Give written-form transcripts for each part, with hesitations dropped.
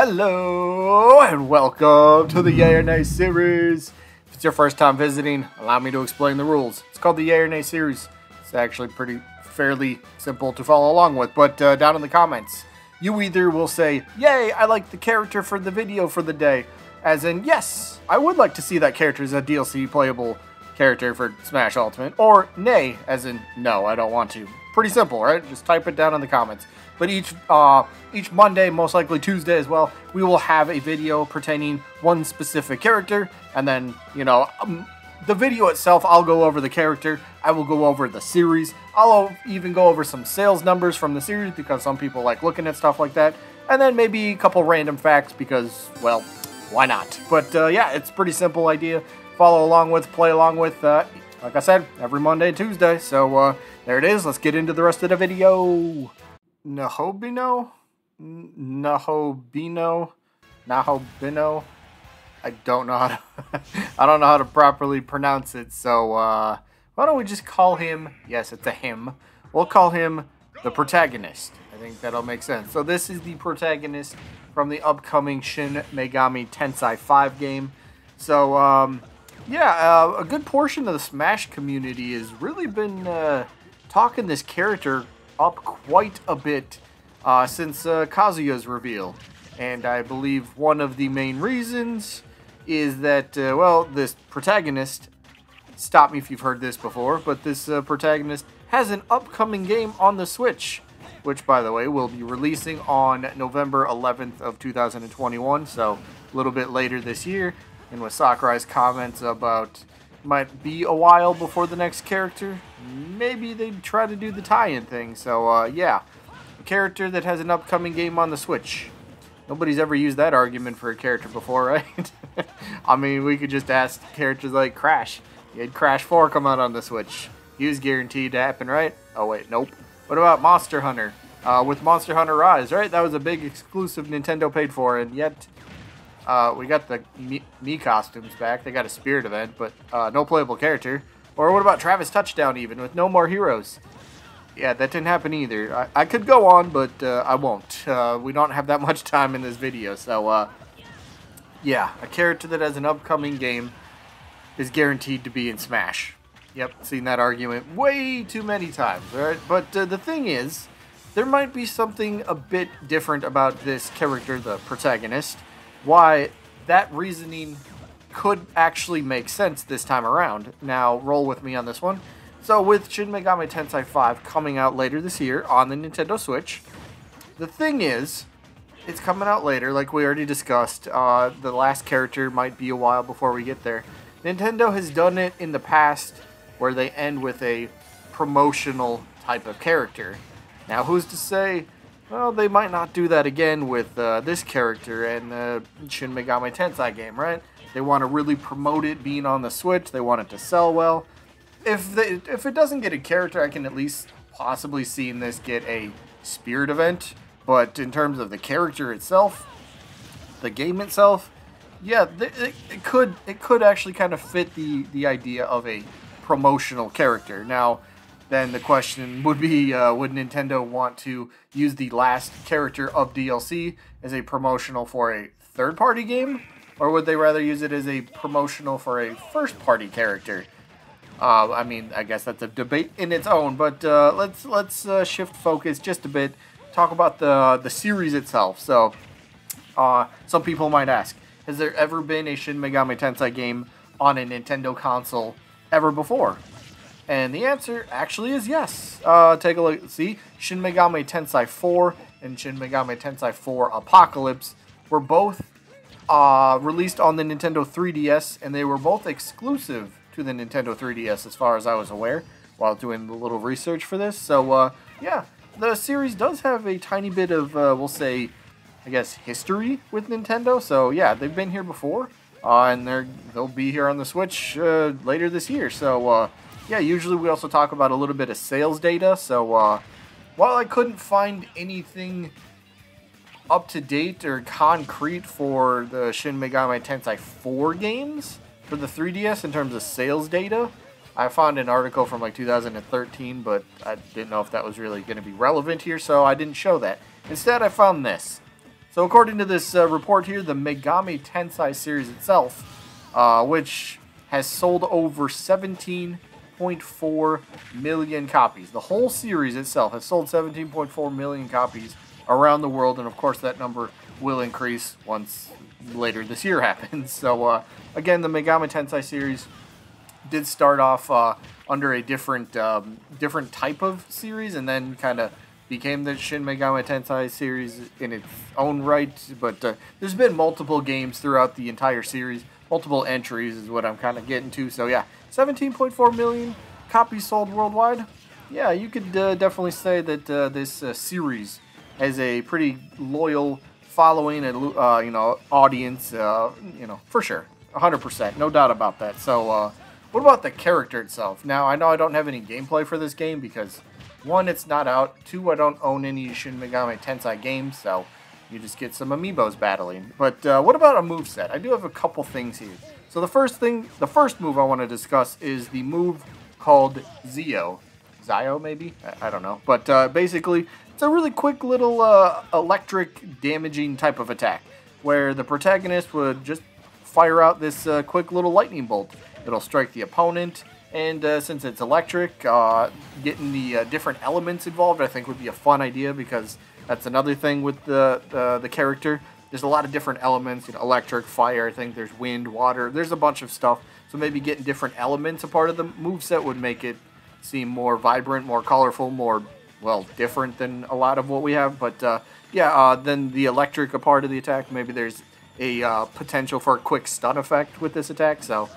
Hello and welcome to the Yay or Nay series. If it's your first time visiting, allow me to explain the rules. It's called the Yay or Nay series. It's actually fairly simple to follow along with, but down in the comments, you either will say, yay, I like the character for the video for the day, as in, yes, I would like to see that character as a DLC playable character for Smash Ultimate, or nay, as in, no, I don't want to. Pretty simple, right? Just type it down in the comments. But each Monday, most likely Tuesday as well, we will have a video pertaining one specific character, and then, the video itself, I'll go over the character, I will go over the series, I'll even go over some sales numbers from the series, because some people like looking at stuff like that, and then maybe a couple random facts, because, well, why not? But, yeah, it's a pretty simple idea. Follow along with, play along with, like I said, every Monday and Tuesday, so, there it is, let's get into the rest of the video. Nahobino? Nahobino? I don't know how to properly pronounce it, so why don't we just call him, yes, it's a him, we'll call him the protagonist. I think that'll make sense. So this is the protagonist from the upcoming Shin Megami Tensei 5 game. So, yeah, a good portion of the Smash community has really been talking this character up quite a bit since Kazuya's reveal. And I believe one of the main reasons is that, well, this protagonist, stop me if you've heard this before, but this protagonist has an upcoming game on the Switch, which, by the way, will be releasing on November 11th of 2021, so a little bit later this year. And with Sakurai's comments about might be a while before the next character, maybe they'd try to do the tie-in thing. So, yeah, a character that has an upcoming game on the Switch. Nobody's ever used that argument for a character before, right? I mean, we could just ask characters like Crash. You had Crash 4 come out on the Switch. He was guaranteed to happen, right? Oh, wait, nope. What about Monster Hunter? With Monster Hunter Rise, right? That was a big exclusive Nintendo paid for, and yet we got the Mii costumes back. They got a Spirit event, but no playable character. Or what about Travis Touchdown even, with no more heroes? Yeah, that didn't happen either. I could go on, but I won't. We don't have that much time in this video, so yeah, a character that has an upcoming game is guaranteed to be in Smash. Yep, seen that argument way too many times, right? But the thing is, there might be something a bit different about this character, the protagonist, why that reasoning could actually make sense this time around. Now, roll with me on this one. So, with Shin Megami Tensei 5 coming out later this year on the Nintendo Switch, the thing is, it's coming out later, like we already discussed. The last character might be a while before we get there. Nintendo has done it in the past where they end with a promotional type of character. Now, who's to say, well, they might not do that again with this character and the Shin Megami Tensei game, right? They want to really promote it being on the Switch. They want it to sell well. If it doesn't get a character, I can at least possibly see in this get a Spirit event. But in terms of the character itself, the game itself, yeah, it could actually kind of fit the idea of a promotional character. Now, then the question would be, would Nintendo want to use the last character of DLC as a promotional for a third-party game? Or would they rather use it as a promotional for a first-party character? I mean, I guess that's a debate in its own, but let's shift focus just a bit, talk about the series itself. So, some people might ask, has there ever been a Shin Megami Tensei game on a Nintendo console ever before? And the answer actually is yes. Take a look. See, Shin Megami Tensei 4 and Shin Megami Tensei 4 Apocalypse were both released on the Nintendo 3DS, and they were both exclusive to the Nintendo 3DS as far as I was aware while doing a little research for this. So, yeah, the series does have a tiny bit of, we'll say, I guess, history with Nintendo. So, yeah, they've been here before, and they'll be here on the Switch later this year. So, yeah, usually we also talk about a little bit of sales data. So, while I couldn't find anything up to date or concrete for the Shin Megami Tensei 4 games for the 3DS in terms of sales data, I found an article from like 2013, but I didn't know if that was really going to be relevant here, so I didn't show that. Instead, I found this. So according to this report here, the Megami Tensei series itself, which has sold over 17.4 million copies. The whole series itself has sold 17.4 million copies around the world, and of course that number will increase once later this year happens. So again, the Megami Tensei series did start off under a different type of series, and then kind of became the Shin Megami Tensei series in its own right. But there's been multiple games throughout the entire series, multiple entries is what I'm kind of getting to. So yeah, 17.4 million copies sold worldwide. Yeah, you could definitely say that this series has a pretty loyal following and audience. For sure, 100%, no doubt about that. So what about the character itself? Now, I know I don't have any gameplay for this game because, one, it's not out. Two, I don't own any Shin Megami Tensei games, so you just get some amiibos battling. But what about a moveset? I do have a couple things here. So the first move I want to discuss is the move called Zio. Zio, maybe? I don't know. But basically, it's a really quick little electric damaging type of attack, where the protagonist would just fire out this quick little lightning bolt. It'll strike the opponent, and since it's electric, getting the different elements involved I think would be a fun idea, because that's another thing with the character. There's a lot of different elements, electric, fire, I think there's wind, water, there's a bunch of stuff. So maybe getting different elements a part of the moveset would make it seem more vibrant, more colorful, more, well, different than a lot of what we have. But then the electric a part of the attack, maybe there's a potential for a quick stun effect with this attack. So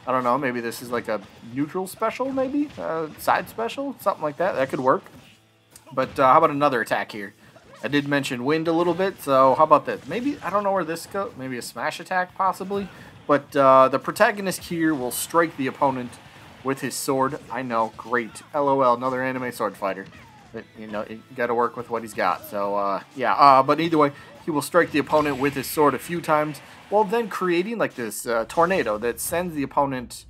I don't know, maybe this is like a neutral special, maybe? Side special? Something like that. That could work. But how about another attack here? I did mention wind a little bit, so how about this? Maybe, I don't know where this goes. Maybe a smash attack, possibly. But the protagonist here will strike the opponent with his sword. I know, great. LOL, another anime sword fighter. But, you gotta work with what he's got. So, but either way, he will strike the opponent with his sword a few times, while then creating like this tornado that sends the opponent,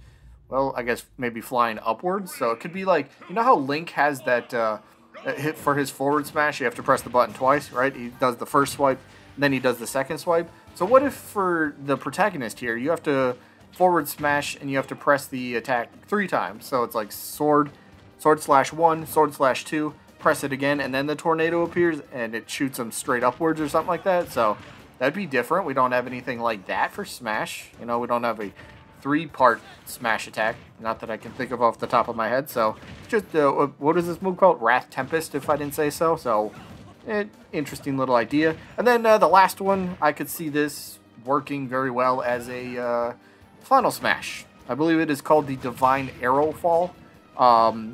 well, I guess maybe flying upwards. So it could be like, how Link has that hit for his forward smash, you have to press the button twice, right? He does the first swipe, and then he does the second swipe. So what if for the protagonist here, you have to forward smash and you have to press the attack 3 times? So it's like sword slash 1, sword slash 2, press it again, and then the tornado appears and it shoots him straight upwards or something like that. So that'd be different. We don't have anything like that for Smash. We don't have a 3-part Smash attack. Not that I can think of off the top of my head. So just, what is this move called? Wrath Tempest, if I didn't say so. So, interesting little idea. And then the last one, I could see this working very well as a Final Smash. I believe it is called the Divine Arrow Fall.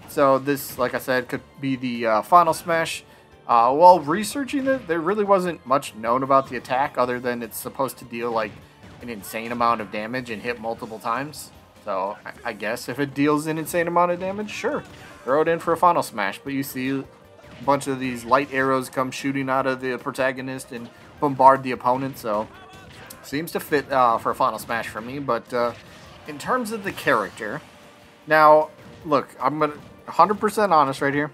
So this, like I said, could be the Final Smash. While researching it, there really wasn't much known about the attack other than it's supposed to deal like an insane amount of damage and hit multiple times. So I guess if it deals an insane amount of damage, sure, throw it in for a Final Smash. But you see a bunch of these light arrows come shooting out of the protagonist and bombard the opponent. So seems to fit for a Final Smash for me. But in terms of the character, now look, I'm gonna 100% honest right here.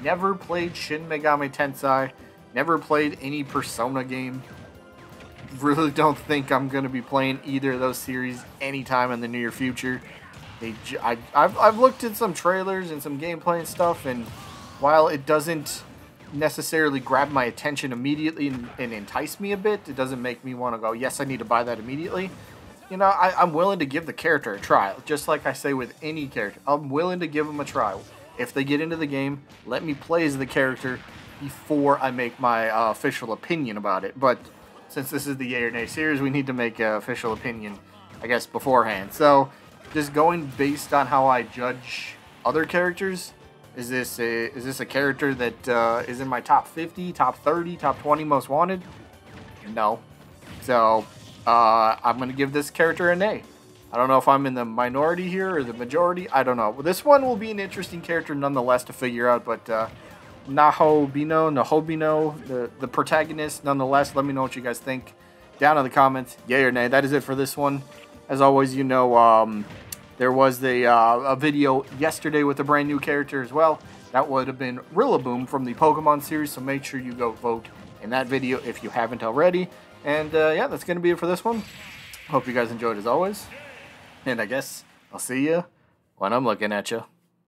Never played Shin Megami Tensei. Never played any Persona game. Really don't think I'm going to be playing either of those series anytime in the near future. I've looked at some trailers and some gameplay and stuff, and while it doesn't necessarily grab my attention immediately and entice me a bit, it doesn't make me want to go, yes, I need to buy that immediately. I'm willing to give the character a try. Just like I say with any character, I'm willing to give them a try. If they get into the game, let me play as the character before I make my official opinion about it. But since this is the Yay or Nay series, we need to make an official opinion, I guess, beforehand. So, just going based on how I judge other characters, is this a character that is in my top 50, top 30, top 20 most wanted? No. So, I'm going to give this character a nay. I don't know if I'm in the minority here or the majority. I don't know. But this one will be an interesting character nonetheless to figure out. But Nahobino, the protagonist, nonetheless. Let me know what you guys think down in the comments. Yay or nay. That is it for this one. As always, there was a video yesterday with a brand new character as well. That would have been Rillaboom from the Pokemon series. So make sure you go vote in that video if you haven't already. And yeah, that's going to be it for this one. Hope you guys enjoyed as always. And I guess I'll see you when I'm looking at you.